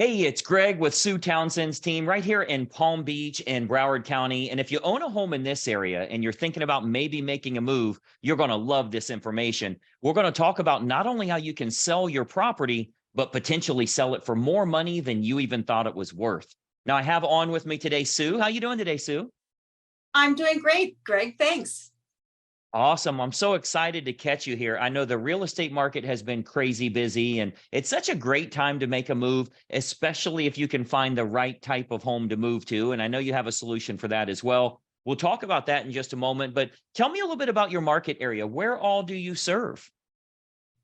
Hey, it's Greg with Sue Townsend's team right here in Palm Beach in Broward County. And if you own a home in this area and you're thinking about maybe making a move, you're going to love this information. We're going to talk about not only how you can sell your property, but potentially sell it for more money than you even thought it was worth. Now, I have on with me today, Sue. How you doing today, Sue? I'm doing great, Greg. Thanks. Awesome. I'm so excited to catch you here. I know the real estate market has been crazy busy, and it's such a great time to make a move, especially if you can find the right type of home to move to. And I know you have a solution for that as well. We'll talk about that in just a moment, but tell me a little bit about your market area. Where all do you serve?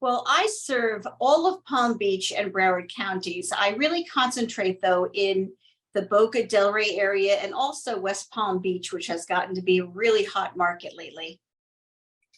Well, I serve all of Palm Beach and Broward counties. I really concentrate, though, in the Boca Del Rey area and also West Palm Beach, which has gotten to be a really hot market lately.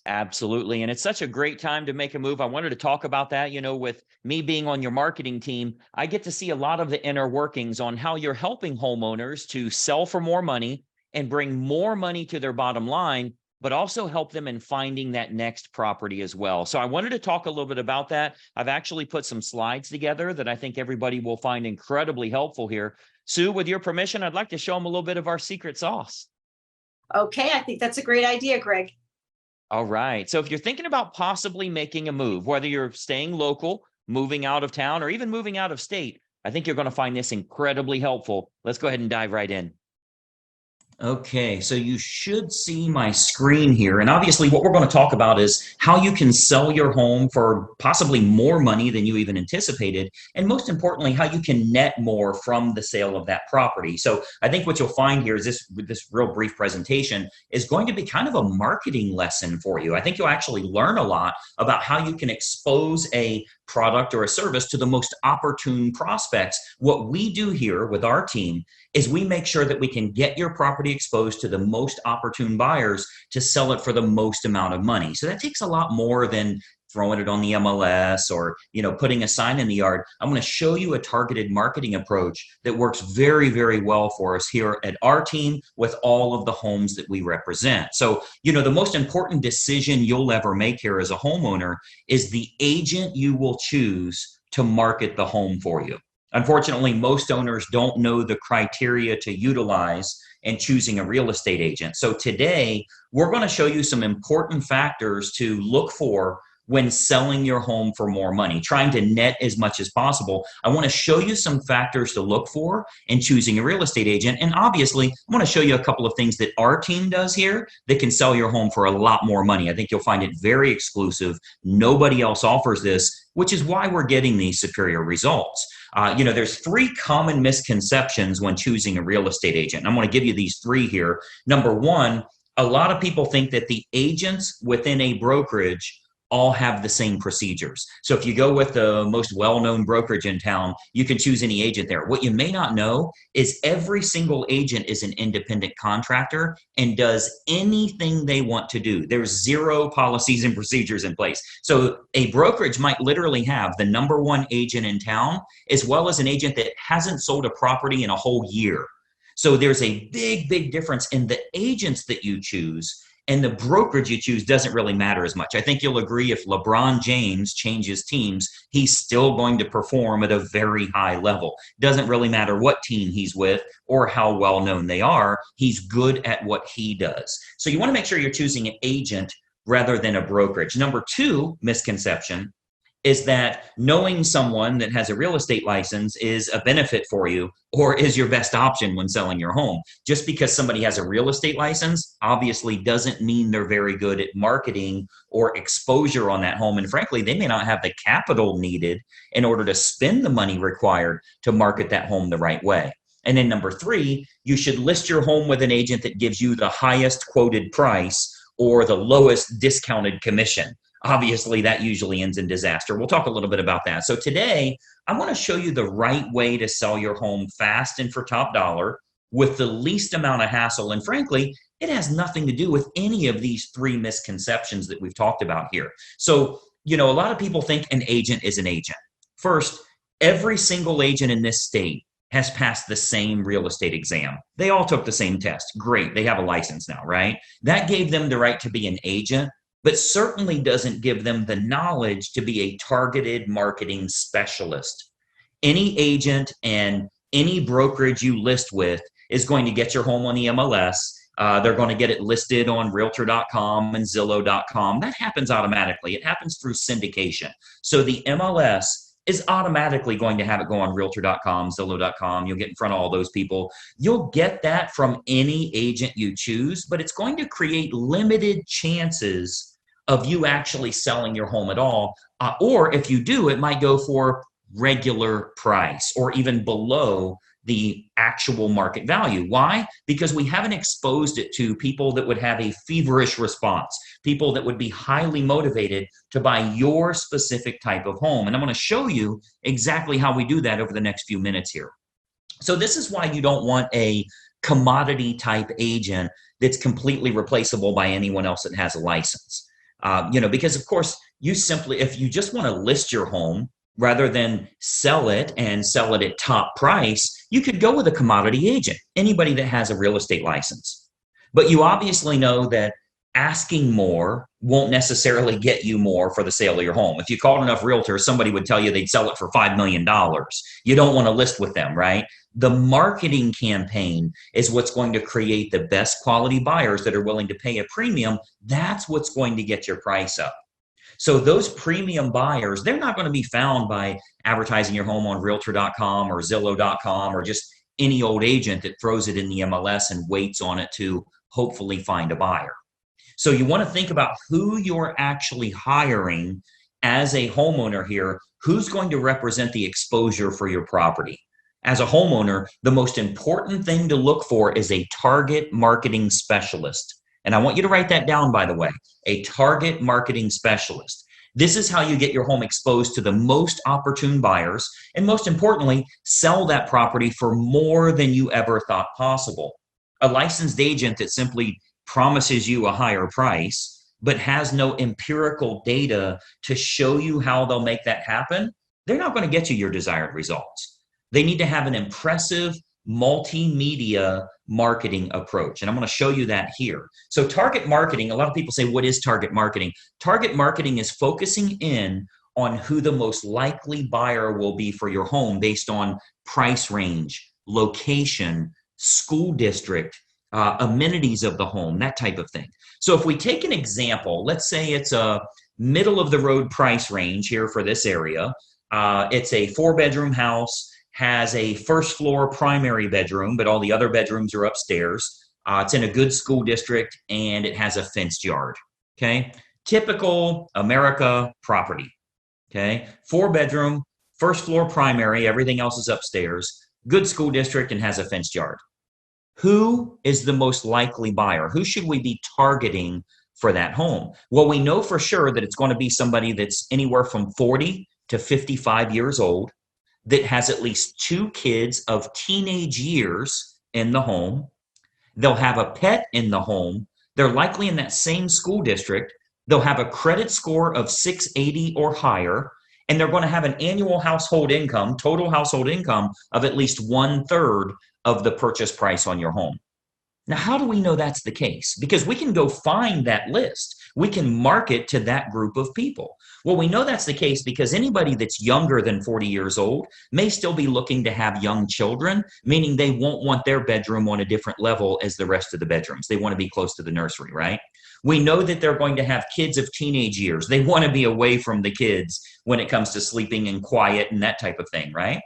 Absolutely. And it's such a great time to make a move. I wanted to talk about that. With me being on your marketing team, I get to see a lot of the inner workings on how you're helping homeowners to sell for more money and bring more money to their bottom line, but also help them in finding that next property as well. So I wanted to talk a little bit about that. I've actually put some slides together that I think everybody will find incredibly helpful here. Sue, with your permission, I'd like to show them a little bit of our secret sauce. Okay, I think that's a great idea, Greg. All right. So if you're thinking about possibly making a move, whether you're staying local, moving out of town, or even moving out of state, I think you're going to find this incredibly helpful. Let's go ahead and dive right in. Okay, so you should see my screen here. And obviously what we're going to talk about is how you can sell your home for possibly more money than you even anticipated. And most importantly, how you can net more from the sale of that property. So I think what you'll find here is this real brief presentation is going to be kind of a marketing lesson for you. I think you'll actually learn a lot about how you can expose a product or a service to the most opportune prospects. What we do here with our team is we make sure that we can get your property exposed to the most opportune buyers to sell it for the most amount of money. So that takes a lot more than throwing it on the MLS or, putting a sign in the yard. I'm going to show you a targeted marketing approach that works very, very well for us here at our team with all of the homes that we represent. So, the most important decision you'll ever make here as a homeowner is the agent you will choose to market the home for you. Unfortunately, most owners don't know the criteria to utilize in choosing a real estate agent. So today, we're going to show you some important factors to look for when selling your home for more money, trying to net as much as possible. I want to show you some factors to look for in choosing a real estate agent. And obviously, I want to show you a couple of things that our team does here that can sell your home for a lot more money. I think you'll find it very exclusive. Nobody else offers this, which is why we're getting these superior results. There's three common misconceptions when choosing a real estate agent. I'm going to give you these three here. Number one, a lot of people think that the agents within a brokerage all have the same procedures. So if you go with the most well-known brokerage in town, you can choose any agent there. What you may not know is every single agent is an independent contractor and does anything they want to do. There's zero policies and procedures in place. So a brokerage might literally have the number one agent in town, as well as an agent that hasn't sold a property in a whole year. So there's a big, big difference in the agents that you choose. And the brokerage you choose doesn't really matter as much. I think you'll agree if LeBron James changes teams, he's still going to perform at a very high level. Doesn't really matter what team he's with or how well known they are. He's good at what he does. So you want to make sure you're choosing an agent rather than a brokerage. Number two misconception is that knowing someone that has a real estate license is a benefit for you or is your best option when selling your home. Just because somebody has a real estate license obviously doesn't mean they're very good at marketing or exposure on that home. And frankly, they may not have the capital needed in order to spend the money required to market that home the right way. And then number three, you should list your home with an agent that gives you the highest quoted price or the lowest discounted commission. Obviously, that usually ends in disaster. We'll talk a little bit about that. So today, I want to show you the right way to sell your home fast and for top dollar with the least amount of hassle. And frankly, it has nothing to do with any of these three misconceptions that we've talked about here. So, a lot of people think an agent is an agent. First, every single agent in this state has passed the same real estate exam. They all took the same test. Great. They have a license now, right? That gave them the right to be an agent, but certainly doesn't give them the knowledge to be a targeted marketing specialist. Any agent and any brokerage you list with is going to get your home on the MLS. They're going to get it listed on realtor.com and zillow.com. That happens automatically. It happens through syndication. So the MLS is automatically going to have it go on realtor.com, zillow.com. You'll get in front of all those people. You'll get that from any agent you choose, but it's going to create limited chances of you actually selling your home at all. Or if you do, it might go for regular price or even below the actual market value. Why? Because we haven't exposed it to people that would have a feverish response, people that would be highly motivated to buy your specific type of home. And I'm going to show you exactly how we do that over the next few minutes here. So this is why you don't want a commodity type agent that's completely replaceable by anyone else that has a license. Because of course, if you just want to list your home rather than sell it and sell it at top price, you could go with a commodity agent, anybody that has a real estate license. But you obviously know that asking more won't necessarily get you more for the sale of your home. If you called enough realtors, somebody would tell you they'd sell it for $5 million. You don't want to list with them, right? The marketing campaign is what's going to create the best quality buyers that are willing to pay a premium. That's what's going to get your price up. So those premium buyers, they're not going to be found by advertising your home on realtor.com or zillow.com or just any old agent that throws it in the MLS and waits on it to hopefully find a buyer. So you want to think about who you're actually hiring as a homeowner here, who's going to represent the exposure for your property. As a homeowner, the most important thing to look for is a target marketing specialist. And I want you to write that down, by the way, a target marketing specialist. This is how you get your home exposed to the most opportune buyers, and most importantly, sell that property for more than you ever thought possible. A licensed agent that simply promises you a higher price, but has no empirical data to show you how they'll make that happen, they're not going to get you your desired results. They need to have an impressive multimedia marketing approach. And I'm going to show you that here. So target marketing, a lot of people say, what is target marketing? Target marketing is focusing in on who the most likely buyer will be for your home based on price range, location, school district, amenities of the home, that type of thing. So if we take an example, let's say it's a middle of the road price range here for this area. It's a 4-bedroom house, has a first floor primary bedroom, but all the other bedrooms are upstairs. It's in a good school district and it has a fenced yard. Okay. Typical America property. Okay. 4-bedroom, first floor primary, everything else is upstairs, good school district and has a fenced yard. Who is the most likely buyer? Who should we be targeting for that home? Well, we know for sure that it's going to be somebody that's anywhere from 40 to 55 years old, that has at least 2 kids of teenage years in the home. They'll have a pet in the home. They're likely in that same school district. They'll have a credit score of 680 or higher, and they're going to have an annual household income, total household income of at least 1/3 of the purchase price on your home. Now, how do we know that's the case? Because we can go find that list. We can market to that group of people. Well, we know that's the case because anybody that's younger than 40 years old may still be looking to have young children, meaning they won't want their bedroom on a different level as the rest of the bedrooms. They want to be close to the nursery, right? We know that they're going to have kids of teenage years. They want to be away from the kids when it comes to sleeping and quiet and that type of thing, right?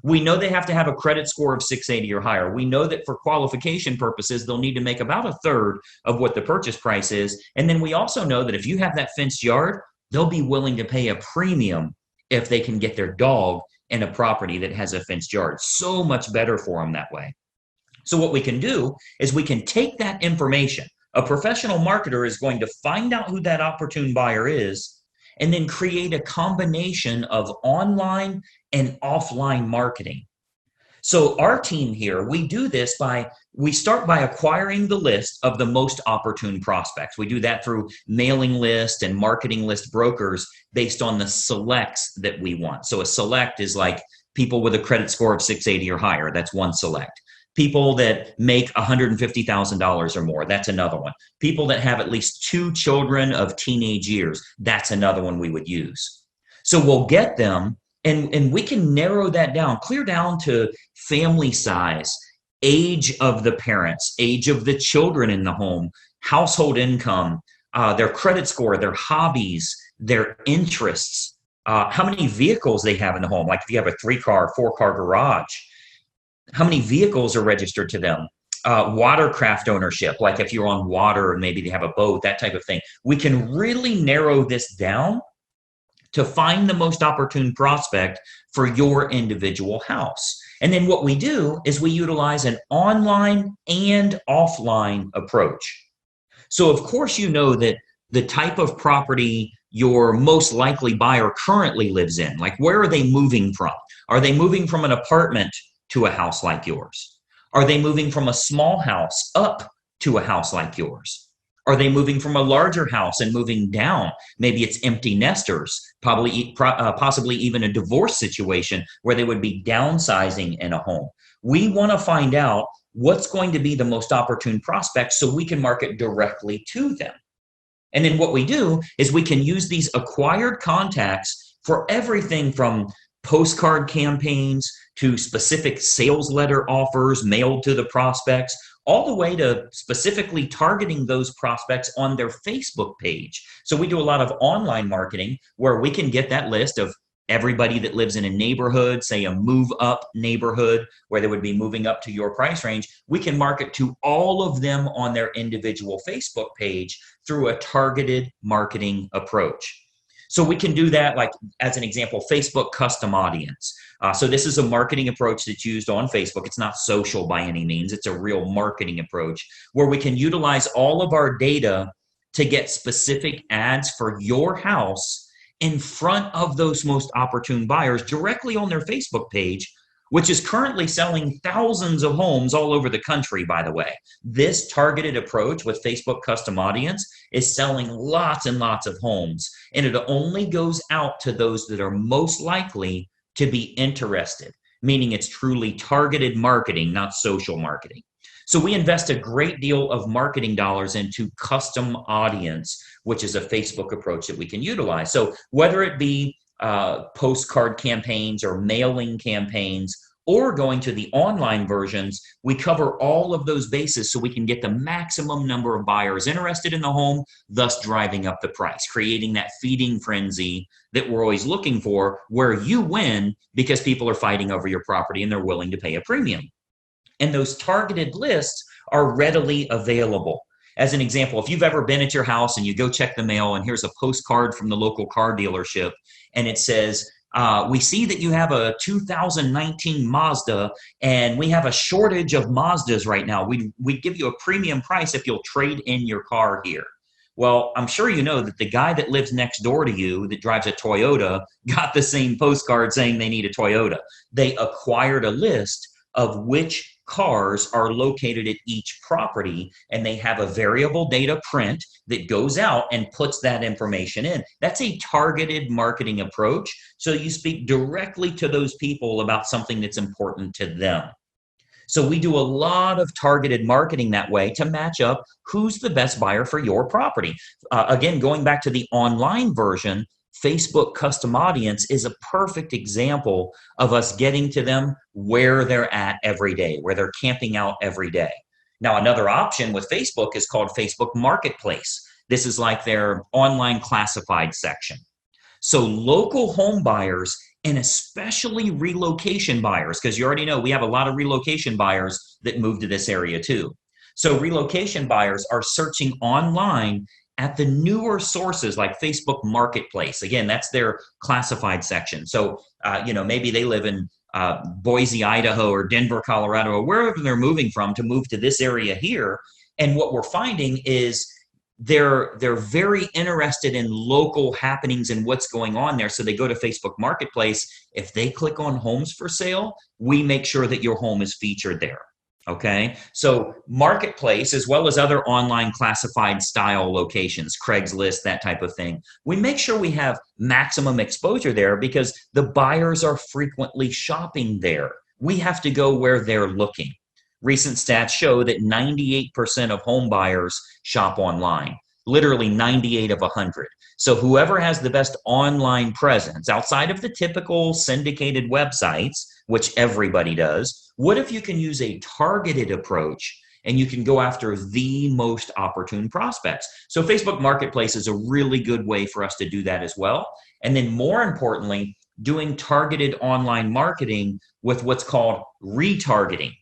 We know they have to have a credit score of 680 or higher. We know that for qualification purposes, they'll need to make about 1/3 of what the purchase price is. And then we also know that if you have that fenced yard, they'll be willing to pay a premium if they can get their dog in a property that has a fenced yard. So much better for them that way. So what we can do is we can take that information. A professional marketer is going to find out who that opportune buyer is and then create a combination of online and offline marketing. So our team here, we do this we start by acquiring the list of the most opportune prospects. We do that through mailing list and marketing list brokers based on the selects that we want. So a select is like people with a credit score of 680 or higher. That's one select. People that make $150,000 or more, that's another one. People that have at least 2 children of teenage years, that's another one we would use. So we'll get them And we can narrow that down, clear down to family size, age of the parents, age of the children in the home, household income, their credit score, their hobbies, their interests, how many vehicles they have in the home. Like if you have a 3-car, 4-car garage, how many vehicles are registered to them? Watercraft ownership, like if you're on water and maybe they have a boat, that type of thing. We can really narrow this down to find the most opportune prospect for your individual house. And then what we do is we utilize an online and offline approach. So of course, you know that the type of property your most likely buyer currently lives in, like where are they moving from? Are they moving from an apartment to a house like yours? Are they moving from a small house up to a house like yours? Are they moving from a larger house and moving down? Maybe it's empty nesters, possibly even a divorce situation where they would be downsizing in a home. We want to find out what's going to be the most opportune prospect so we can market directly to them. And then what we do is we can use these acquired contacts for everything from postcard campaigns to specific sales letter offers mailed to the prospects, all the way to specifically targeting those prospects on their Facebook page. So we do a lot of online marketing where we can get that list of everybody that lives in a neighborhood, say a move up neighborhood where they would be moving up to your price range. We can market to all of them on their individual Facebook page through a targeted marketing approach. So we can do that, like as an example, Facebook custom audience. So this is a marketing approach that's used on Facebook. It's not social by any means. It's a real marketing approach where we can utilize all of our data to get specific ads for your house in front of those most opportune buyers directly on their Facebook page, which is currently selling thousands of homes all over the country, by the way. This targeted approach with Facebook custom audience is selling lots and lots of homes, and it only goes out to those that are most likely to be interested, meaning it's truly targeted marketing, not social marketing. So we invest a great deal of marketing dollars into custom audience, which is a Facebook approach that we can utilize. So whether it be postcard campaigns or mailing campaigns, or going to the online versions, we cover all of those bases so we can get the maximum number of buyers interested in the home, thus driving up the price, creating that feeding frenzy that we're always looking for, where you win because people are fighting over your property and they're willing to pay a premium. And those targeted lists are readily available. As an example, if you've ever been at your house and you go check the mail and here's a postcard from the local car dealership and it says, we see that you have a 2019 Mazda and we have a shortage of Mazdas right now. We'd give you a premium price if you'll trade in your car here. Well, I'm sure you know that the guy that lives next door to you that drives a Toyota got the same postcard saying they need a Toyota. They acquired a list of which cars are located at each property, and they have a variable data print that goes out and puts that information in. That's a targeted marketing approach. So you speak directly to those people about something that's important to them. So we do a lot of targeted marketing that way to match up who's the best buyer for your property. Again, going back to the online version, Facebook custom audience is a perfect example of us getting to them where they're at every day, where they're camping out every day. Now, another option with Facebook is called Facebook Marketplace. This is like their online classified section. So local home buyers and especially relocation buyers, because you already know we have a lot of relocation buyers that move to this area too. So relocation buyers are searching online at the newer sources like Facebook Marketplace. Again, that's their classified section. So, maybe they live in Boise, Idaho, or Denver, Colorado, or wherever they're moving from to move to this area here. And what we're finding is they're very interested in local happenings and what's going on there. So they go to Facebook Marketplace. If they click on homes for sale, we make sure that your home is featured there. Okay, so Marketplace, as well as other online classified style locations, Craigslist, that type of thing, we make sure we have maximum exposure there because the buyers are frequently shopping there. We have to go where they're looking. Recent stats show that 98% of home buyers shop online, literally 98 of 100. So whoever has the best online presence outside of the typical syndicated websites, which everybody does, what if you can use a targeted approach and you can go after the most opportune prospects? So Facebook Marketplace is a really good way for us to do that as well. And then more importantly, doing targeted online marketing with what's called retargeting.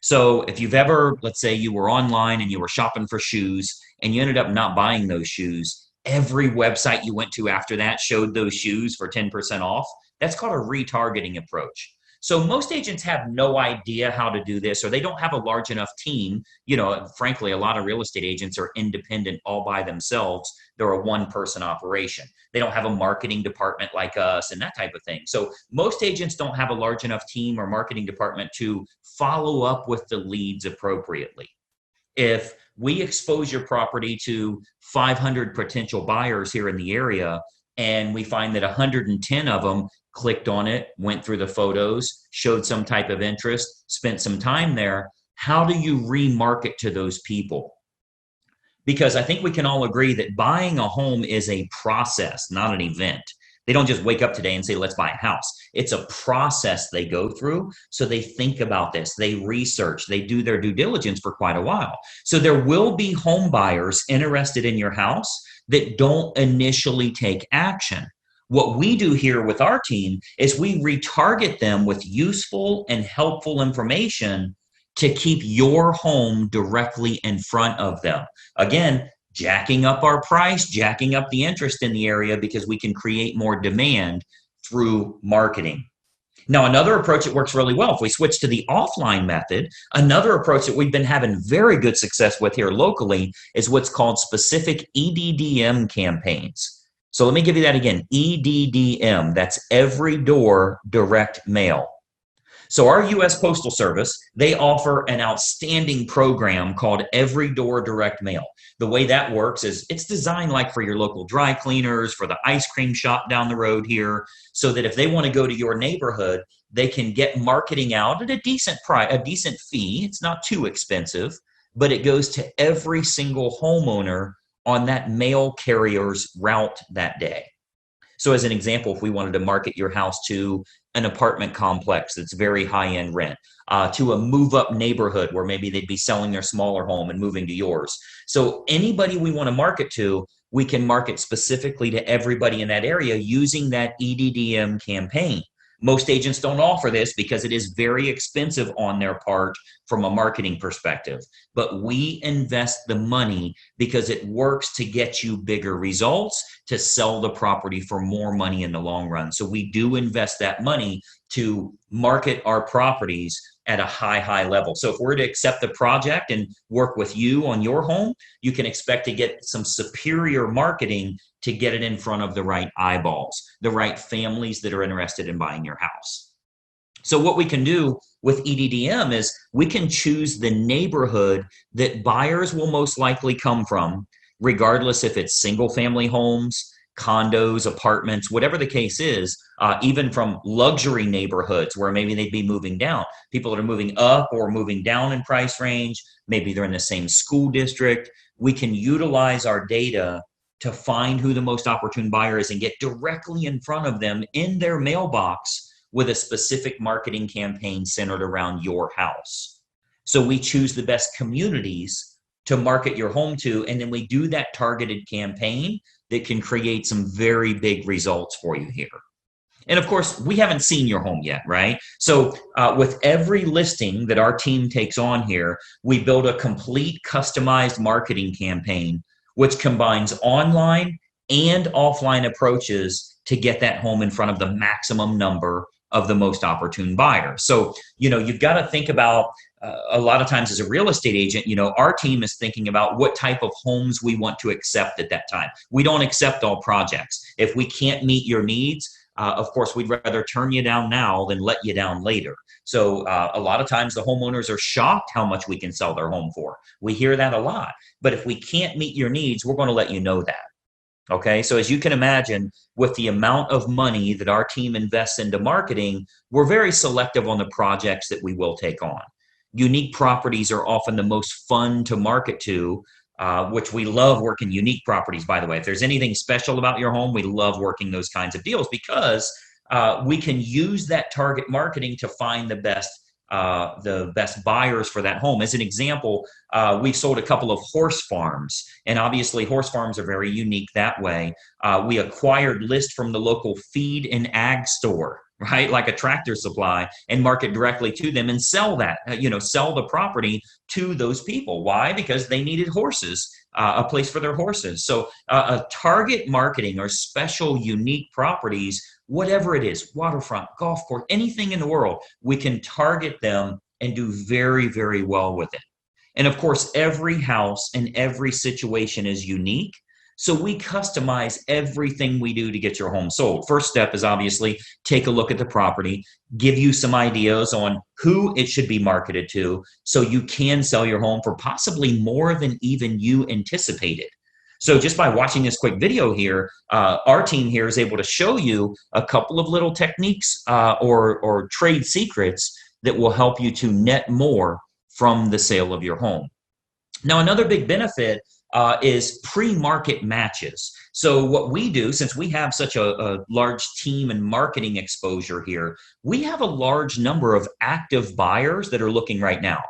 So if you've ever, let's say you were online and you were shopping for shoes and you ended up not buying those shoes, every website you went to after that showed those shoes for 10% off. That's called a retargeting approach. So most agents have no idea how to do this, or they don't have a large enough team. You know, frankly, a lot of real estate agents are independent all by themselves. They're a one-person operation. They don't have a marketing department like us and that type of thing. So most agents don't have a large enough team or marketing department to follow up with the leads appropriately. If we expose your property to 500 potential buyers here in the area, and we find that 110 of them clicked on it, went through the photos, showed some type of interest, spent some time there, how do you remarket to those people? Because I think we can all agree that buying a home is a process, not an event. They don't just wake up today and say, let's buy a house. It's a process they go through. So they think about this, they research, they do their due diligence for quite a while. So there will be home buyers interested in your house that don't initially take action. What we do here with our team is we retarget them with useful and helpful information to keep your home directly in front of them. Again, jacking up our price, jacking up the interest in the area because we can create more demand through marketing. Now, another approach that works really well, if we switch to the offline method, another approach that we've been having very good success with here locally is what's called specific EDDM campaigns. So let me give you that again, EDDM, that's every door direct mail. So our U.S. Postal Service, they offer an outstanding program called Every Door Direct Mail. The way that works is it's designed like for your local dry cleaners, for the ice cream shop down the road here, so that if they want to go to your neighborhood, they can get marketing out at a decent price, a decent fee. It's not too expensive, but it goes to every single homeowner on that mail carrier's route that day. So as an example, if we wanted to market your house to an apartment complex that's very high-end rent, to a move-up neighborhood where maybe they'd be selling their smaller home and moving to yours. So anybody we want to market to, we can market specifically to everybody in that area using that EDDM campaign. Most agents don't offer this because it is very expensive on their part from a marketing perspective. But we invest the money because it works to get you bigger results, to sell the property for more money in the long run. So we do invest that money to market our properties at a high level. So if we're to accept the project and work with you on your home, you can expect to get some superior marketing to get it in front of the right eyeballs, the right families that are interested in buying your house. So what we can do with EDDM is we can choose the neighborhood that buyers will most likely come from, regardless if it's single family homes, condos, apartments, whatever the case is, even from luxury neighborhoods where maybe they'd be moving down. People that are moving up or moving down in price range, maybe they're in the same school district. We can utilize our data to find who the most opportune buyer is and get directly in front of them in their mailbox with a specific marketing campaign centered around your house. So we choose the best communities to market your home to, and then we do that targeted campaign that can create some very big results for you here. And of course, we haven't seen your home yet, right? So with every listing that our team takes on here, we build a complete customized marketing campaign which combines online and offline approaches to get that home in front of the maximum number of the most opportune buyers. So, you've got to think about a lot of times as a real estate agent, our team is thinking about what type of homes we want to accept at that time. We don't accept all projects. If we can't meet your needs, of course, we'd rather turn you down now than let you down later. So a lot of times the homeowners are shocked how much we can sell their home for. We hear that a lot. But if we can't meet your needs, we're going to let you know that. Okay, so as you can imagine, with the amount of money that our team invests into marketing, we're very selective on the projects that we will take on. Unique properties are often the most fun to market to which we love working unique properties, by the way. If there's anything special about your home, we love working those kinds of deals because we can use that target marketing to find the best buyers for that home. As an example, we've sold a couple of horse farms, and obviously horse farms are very unique that way. We acquired lists from the local feed and ag store, right? Like a Tractor Supply, and market directly to them and sell that, sell the property to those people. Why? Because they needed horses, a place for their horses. So a target marketing or special unique properties, whatever it is, waterfront, golf course, anything in the world, we can target them and do very, very well with it. And of course, every house and every situation is unique. So we customize everything we do to get your home sold. First step is obviously take a look at the property, give you some ideas on who it should be marketed to so you can sell your home for possibly more than even you anticipated. So just by watching this quick video here, our team here is able to show you a couple of little techniques or trade secrets that will help you to net more from the sale of your home. Now, another big benefit is pre-market matches. So what we do, since we have such a large team and marketing exposure here, we have a large number of active buyers that are looking right now.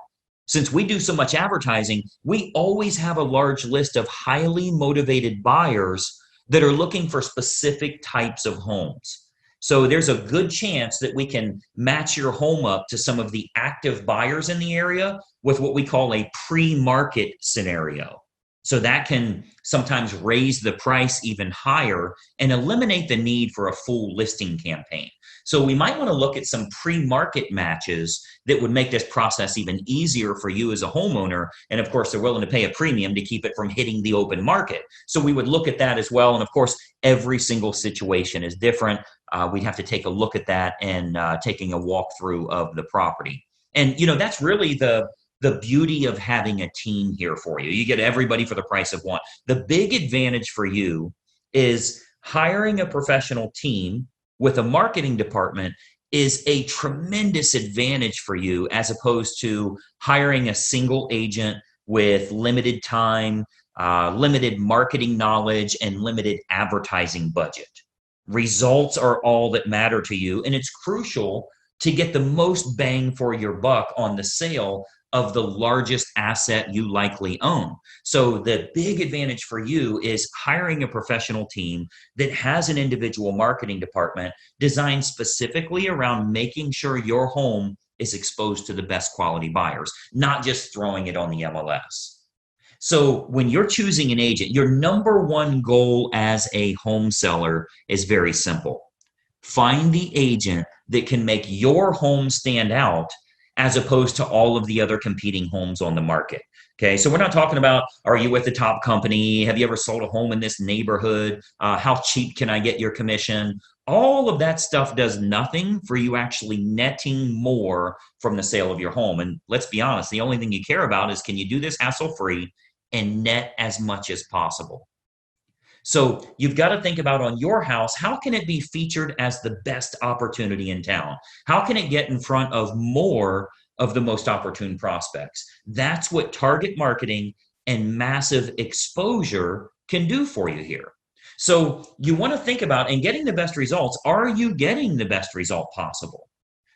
Since we do so much advertising, we always have a large list of highly motivated buyers that are looking for specific types of homes. So there's a good chance that we can match your home up to some of the active buyers in the area with what we call a pre-market scenario. So that can sometimes raise the price even higher and eliminate the need for a full listing campaign. So we might want to look at some pre-market matches that would make this process even easier for you as a homeowner. And of course, they're willing to pay a premium to keep it from hitting the open market. So we would look at that as well. And of course, every single situation is different. We'd have to take a look at that and taking a walkthrough of the property. And, that's really the beauty of having a team here for you. You get everybody for the price of one. The big advantage for you is hiring a professional team with a marketing department is a tremendous advantage for you as opposed to hiring a single agent with limited time, limited marketing knowledge, and limited advertising budget. Results are all that matter to you, and it's crucial to get the most bang for your buck on the sale of the largest asset you likely own. So the big advantage for you is hiring a professional team that has an individual marketing department designed specifically around making sure your home is exposed to the best quality buyers, not just throwing it on the MLS. So when you're choosing an agent, your number one goal as a home seller is very simple. Find the agent that can make your home stand out as opposed to all of the other competing homes on the market. Okay, so we're not talking about, are you with the top company? Have you ever sold a home in this neighborhood? How cheap can I get your commission? All of that stuff does nothing for you actually netting more from the sale of your home. And let's be honest, the only thing you care about is, can you do this hassle-free and net as much as possible? So you've got to think about, on your house, how can it be featured as the best opportunity in town? How can it get in front of more of the most opportune prospects? That's what target marketing and massive exposure can do for you here. So you want to think about, in getting the best results, are you getting the best result possible?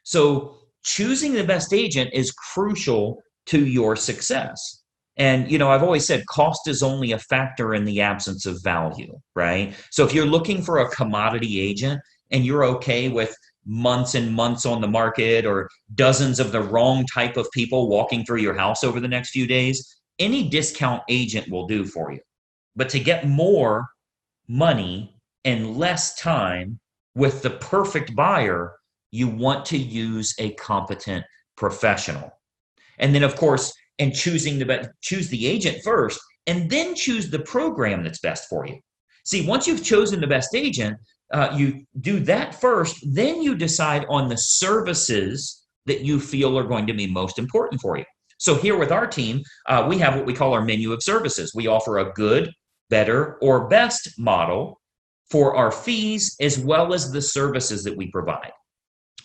So choosing the best agent is crucial to your success. And, I've always said cost is only a factor in the absence of value, right? So if you're looking for a commodity agent and you're okay with months and months on the market or dozens of the wrong type of people walking through your house over the next few days, any discount agent will do for you. But to get more money and less time with the perfect buyer, you want to use a competent professional. And then, of course, and choose the agent first, and then choose the program that's best for you. See, once you've chosen the best agent, you do that first, then you decide on the services that you feel are going to be most important for you. So here with our team, we have what we call our menu of services. We offer a good, better, or best model for our fees as well as the services that we provide.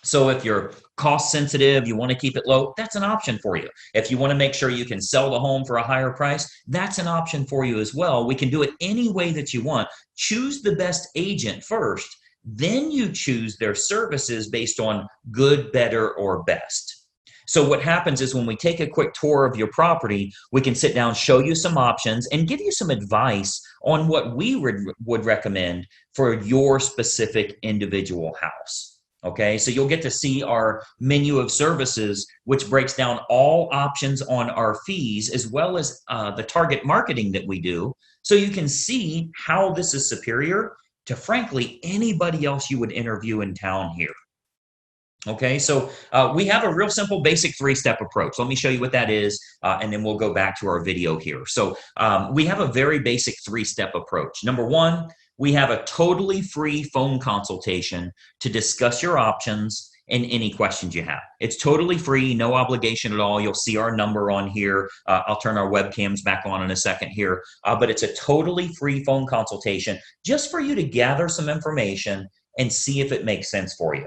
So if you're cost sensitive, you want to keep it low, that's an option for you. If you want to make sure you can sell the home for a higher price, that's an option for you as well. We can do it any way that you want. Choose the best agent first, then you choose their services based on good, better, or best. So what happens is when we take a quick tour of your property, we can sit down, show you some options, and give you some advice on what we would recommend for your specific individual house. Okay, so you'll get to see our menu of services, which breaks down all options on our fees, as well as the target marketing that we do. So you can see how this is superior to, frankly, anybody else you would interview in town here. Okay, so we have a real simple basic three-step approach. Let me show you what that is, and then we'll go back to our video here. So we have a very basic three-step approach. Number one, we have a totally free phone consultation to discuss your options and any questions you have. It's totally free, no obligation at all. You'll see our number on here. I'll turn our webcams back on in a second here, but it's a totally free phone consultation just for you to gather some information and see if it makes sense for you.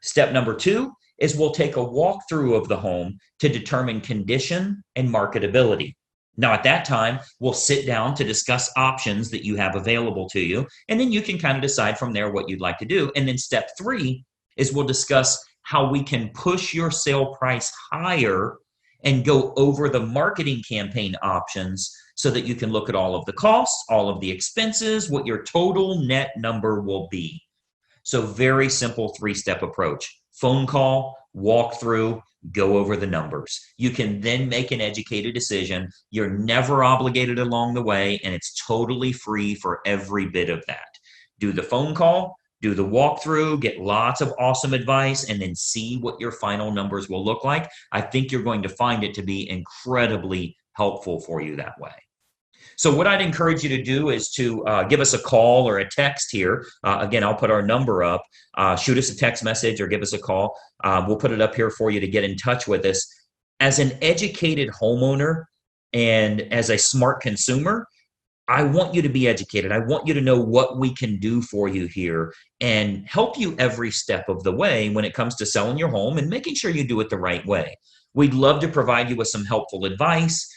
Step number two is we'll take a walkthrough of the home to determine condition and marketability. Now, at that time, we'll sit down to discuss options that you have available to you, and then you can kind of decide from there what you'd like to do. And then step three is we'll discuss how we can push your sale price higher and go over the marketing campaign options so that you can look at all of the costs, all of the expenses, what your total net number will be. So very simple three-step approach. Phone call, walk through, go over the numbers. You can then make an educated decision. You're never obligated along the way, and it's totally free for every bit of that. Do the phone call, do the walkthrough, get lots of awesome advice, and then see what your final numbers will look like. I think you're going to find it to be incredibly helpful for you that way. So what I'd encourage you to do is to give us a call or a text here. Again, I'll put our number up. Shoot us a text message or give us a call. We'll put it up here for you to get in touch with us. As an educated homeowner and as a smart consumer, I want you to be educated. I want you to know what we can do for you here and help you every step of the way when it comes to selling your home and making sure you do it the right way. We'd love to provide you with some helpful advice,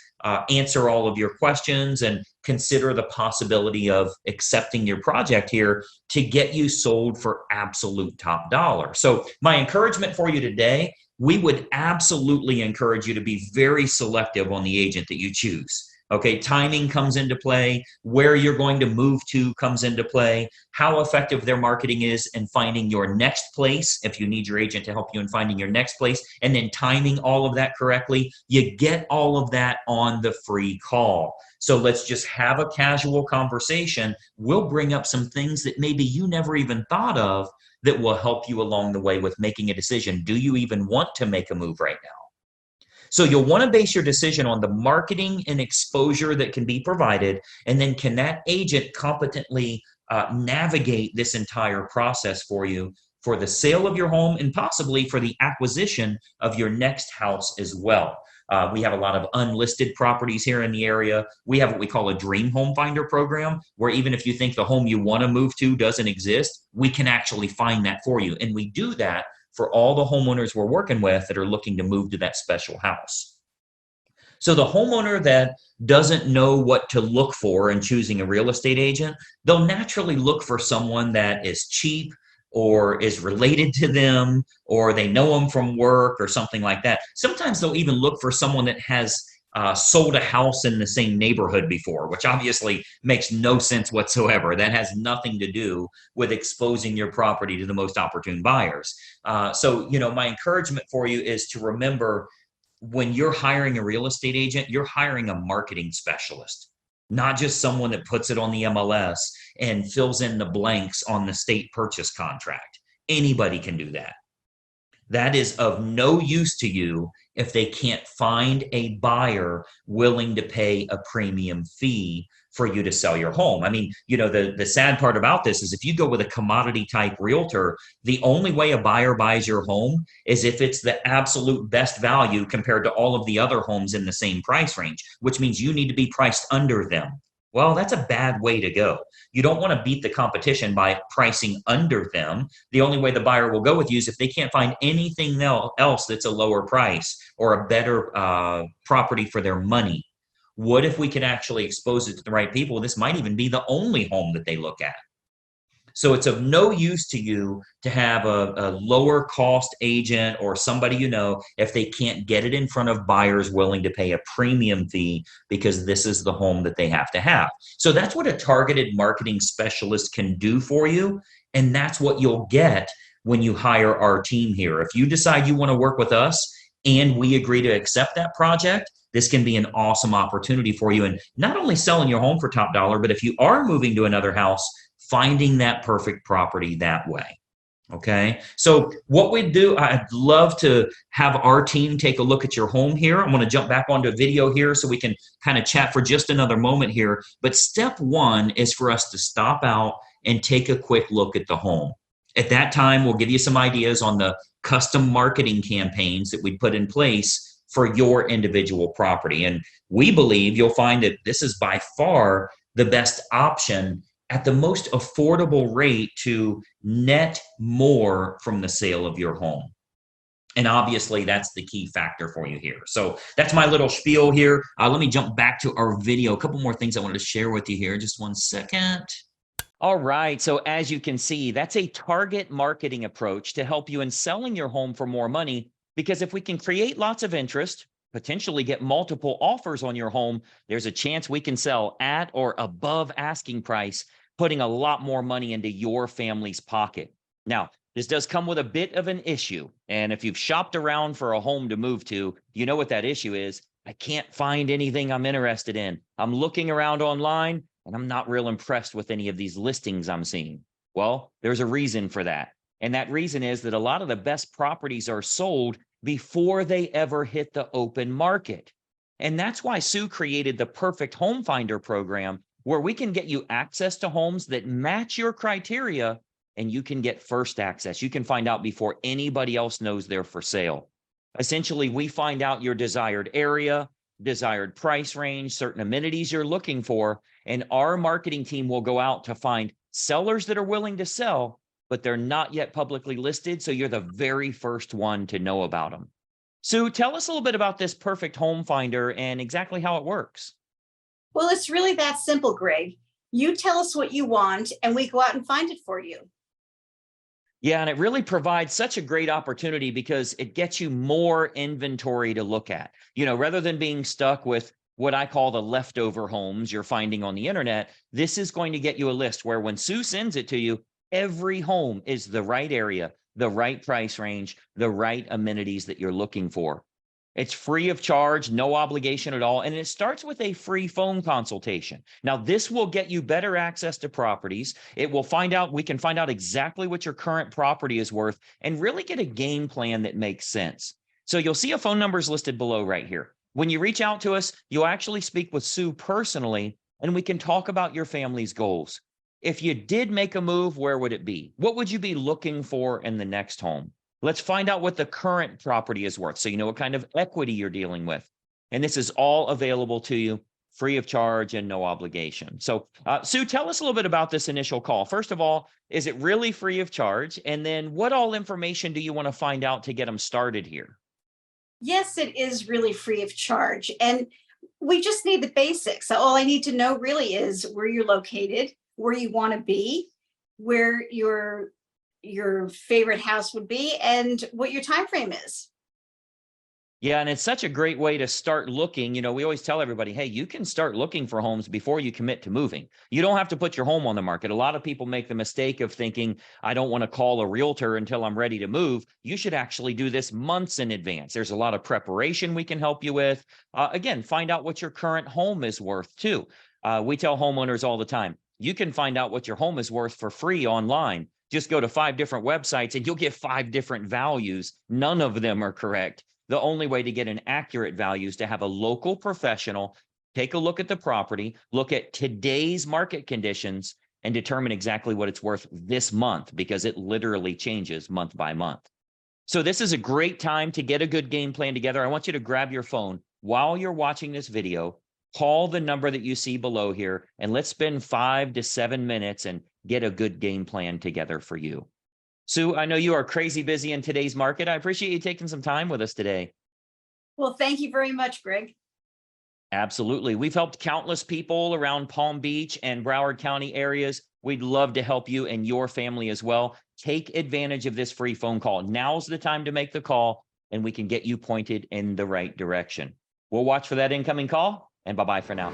answer all of your questions, and consider the possibility of accepting your project here to get you sold for absolute top dollar. So my encouragement for you today, we would absolutely encourage you to be very selective on the agent that you choose. Okay, timing comes into play, where you're going to move to comes into play, how effective their marketing is in finding your next place, if you need your agent to help you in finding your next place, and then timing all of that correctly. You get all of that on the free call. So let's just have a casual conversation. We'll bring up some things that maybe you never even thought of that will help you along the way with making a decision. Do you even want to make a move right now? So you'll want to base your decision on the marketing and exposure that can be provided, and then can that agent competently navigate this entire process for you for the sale of your home and possibly for the acquisition of your next house as well. We have a lot of unlisted properties here in the area. We have what we call a dream home finder program, where even if you think the home you want to move to doesn't exist, we can actually find that for you. And we do that for all the homeowners we're working with that are looking to move to that special house. So the homeowner that doesn't know what to look for in choosing a real estate agent, they'll naturally look for someone that is cheap or is related to them, or they know them from work or something like that. Sometimes they'll even look for someone that has sold a house in the same neighborhood before, which obviously makes no sense whatsoever. That has nothing to do with exposing your property to the most opportune buyers. So, my encouragement for you is to remember, when you're hiring a real estate agent, you're hiring a marketing specialist, not just someone that puts it on the MLS and fills in the blanks on the state purchase contract. Anybody can do that. That is of no use to you if they can't find a buyer willing to pay a premium fee for you to sell your home. I mean, the sad part about this is if you go with a commodity type realtor, the only way a buyer buys your home is if it's the absolute best value compared to all of the other homes in the same price range, which means you need to be priced under them. Well, that's a bad way to go. You don't want to beat the competition by pricing under them. The only way the buyer will go with you is if they can't find anything else that's a lower price or a better property for their money. What if we could actually expose it to the right people? This might even be the only home that they look at. So it's of no use to you to have a lower cost agent or somebody you know if they can't get it in front of buyers willing to pay a premium fee because this is the home that they have to have. So that's what a targeted marketing specialist can do for you. And that's what you'll get when you hire our team here. If you decide you want to work with us and we agree to accept that project, this can be an awesome opportunity for you. And not only selling your home for top dollar, but if you are moving to another house, finding that perfect property that way. Okay. So what we do, I'd love to have our team take a look at your home here. I'm going to jump back onto a video here so we can kind of chat for just another moment here. But step one is for us to stop out and take a quick look at the home. At that time, we'll give you some ideas on the custom marketing campaigns that we put in place for your individual property. And we believe you'll find that this is by far the best option at the most affordable rate to net more from the sale of your home. And obviously, that's the key factor for you here. So that's my little spiel here. Let me jump back to our video. A couple more things I wanted to share with you here. Just one second. All right. So as you can see, that's a target marketing approach to help you in selling your home for more money. Because if we can create lots of interest, potentially get multiple offers on your home, there's a chance we can sell at or above asking price, putting a lot more money into your family's pocket. Now, this does come with a bit of an issue. And if you've shopped around for a home to move to, you know what that issue is. I can't find anything I'm interested in. I'm looking around online and I'm not real impressed with any of these listings I'm seeing. Well, there's a reason for that. And that reason is that a lot of the best properties are sold before they ever hit the open market. And that's why Sue created the Perfect Home Finder program, where we can get you access to homes that match your criteria, and you can get first access. You can find out before anybody else knows they're for sale. Essentially, we find out your desired area, desired price range, certain amenities you're looking for, and our marketing team will go out to find sellers that are willing to sell, but they're not yet publicly listed, so you're the very first one to know about them. Sue, tell us a little bit about this Perfect Home Finder and exactly how it works. Well, it's really that simple, Greg. You tell us what you want and we go out and find it for you. Yeah, and it really provides such a great opportunity because it gets you more inventory to look at. Rather than being stuck with what I call the leftover homes you're finding on the internet, this is going to get you a list where when Sue sends it to you, every home is the right area, the right price range, the right amenities that you're looking for. It's free of charge, no obligation at all, and it starts with a free phone consultation. Now, this will get you better access to properties. We can find out exactly what your current property is worth and really get a game plan that makes sense. So you'll see a phone number is listed below right here. When you reach out to us, you'll actually speak with Sue personally, and we can talk about your family's goals. If you did make a move, where would it be? What would you be looking for in the next home? Let's find out what the current property is worth so you know what kind of equity you're dealing with. And this is all available to you free of charge and no obligation. So, Sue, tell us a little bit about this initial call. First of all, is it really free of charge? And then what all information do you want to find out to get them started here? Yes, it is really free of charge. And we just need the basics. So all I need to know really is where you're located, where you want to be, where your favorite house would be, and what your time frame is. Yeah, and it's such a great way to start looking. We always tell everybody, hey, you can start looking for homes before you commit to moving. You don't have to put your home on the market. A lot of people make the mistake of thinking, I don't want to call a realtor until I'm ready to move. You should actually do this months in advance. There's a lot of preparation we can help you with. Again, find out what your current home is worth too. We tell homeowners all the time, you can find out what your home is worth for free online. Just go to 5 different websites and you'll get 5 different values. None of them are correct. The only way to get an accurate value is to have a local professional take a look at the property, look at today's market conditions, and determine exactly what it's worth this month, because it literally changes month by month. So this is a great time to get a good game plan together. I want you to grab your phone while you're watching this video, call the number that you see below here, and let's spend 5 to 7 minutes and get a good game plan together for you. Sue, I know you are crazy busy in today's market. I appreciate you taking some time with us today. Well, thank you very much, Greg. Absolutely. We've helped countless people around Palm Beach and Broward County areas. We'd love to help you and your family as well. Take advantage of this free phone call. Now's the time to make the call, and we can get you pointed in the right direction. We'll watch for that incoming call, and bye-bye for now.